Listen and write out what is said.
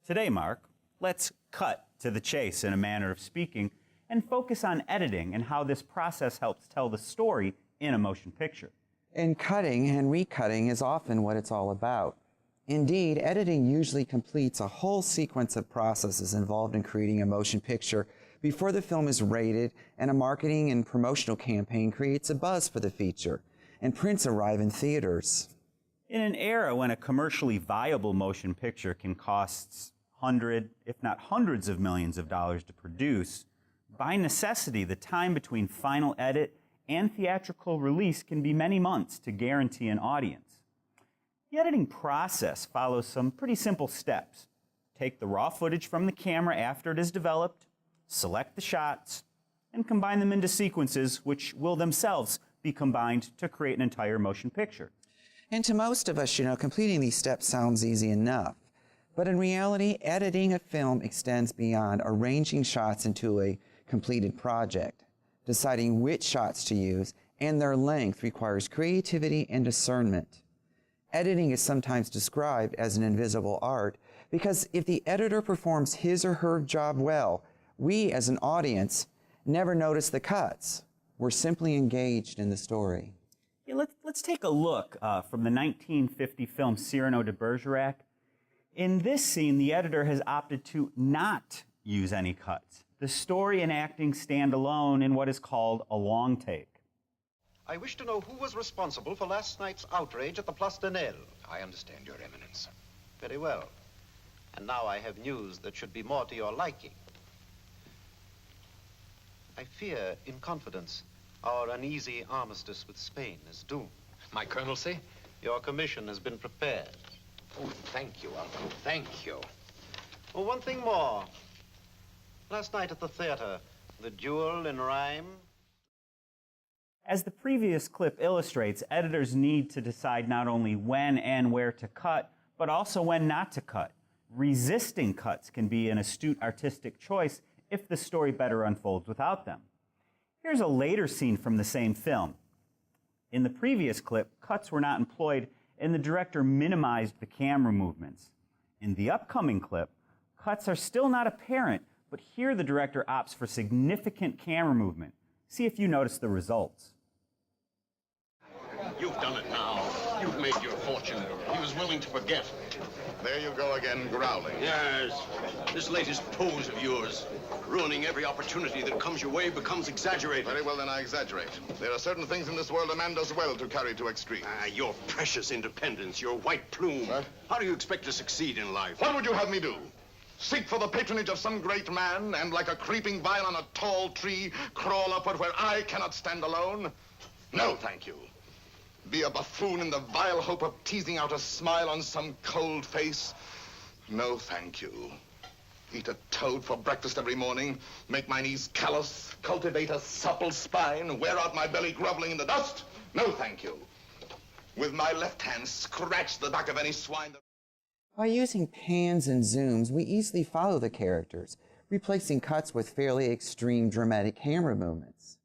Today, Mark, let's cut to the chase in a manner of speaking and focus on editing and how this process helps tell the story in a motion picture. And cutting and recutting is often what it's all about. Indeed, editing usually completes a whole sequence of processes involved in creating a motion picture before the film is rated and a marketing and promotional campaign creates a buzz for the feature, and prints arrive in theaters. In an era when a commercially viable motion picture can cost if not hundreds of millions of dollars to produce, by necessity, the time between final edit and theatrical release can be many months to guarantee an audience. The editing process follows some pretty simple steps. Take the raw footage from the camera after it is developed, select the shots, and combine them into sequences which will themselves be combined to create an entire motion picture. And to most of us, completing these steps sounds easy enough. But in reality, editing a film extends beyond arranging shots into a completed project. Deciding which shots to use and their length requires creativity and discernment. Editing is sometimes described as an invisible art because if the editor performs his or her job well, we as an audience never notice the cuts. We're simply engaged in the story. Yeah, let's take a look from the 1950 film Cyrano de Bergerac. In this scene, the editor has opted to not use any cuts. The story and acting stand alone in what is called a long take. I wish to know who was responsible for last night's outrage at the Place de Nel. I understand, Your Eminence. Very well. And now I have news that should be more to your liking. I fear, in confidence, our uneasy armistice with Spain is doomed. My colonelcy? Your commission has been prepared. Oh, thank you, Uncle. Thank you. Oh, one thing more. Last night at the theater, the duel in rhyme. As the previous clip illustrates, editors need to decide not only when and where to cut, but also when not to cut. Resisting cuts can be an astute artistic choice if the story better unfolds without them. Here's a later scene from the same film. In the previous clip, cuts were not employed and the director minimized the camera movements. In the upcoming clip, cuts are still not apparent, but here the director opts for significant camera movement. See if you notice the results. You've done it now. You've made your fortune. He was willing to forget. There you go again, growling. Yes. This latest pose of yours, ruining every opportunity that comes your way, becomes exaggerated. Very well, then I exaggerate. There are certain things in this world a man does well to carry to extremes. Your precious independence, your white plume. What? How do you expect to succeed in life? What would you have me do? Seek for the patronage of some great man and, like a creeping vine on a tall tree, crawl upward where I cannot stand alone? No, thank you. Be a buffoon in the vile hope of teasing out a smile on some cold face? No, thank you. Eat a toad for breakfast every morning, make my knees callous, cultivate a supple spine, wear out my belly groveling in the dust? No, thank you. With my left hand, scratch the back of any swine that... By using pans and zooms, we easily follow the characters, replacing cuts with fairly extreme dramatic camera movements.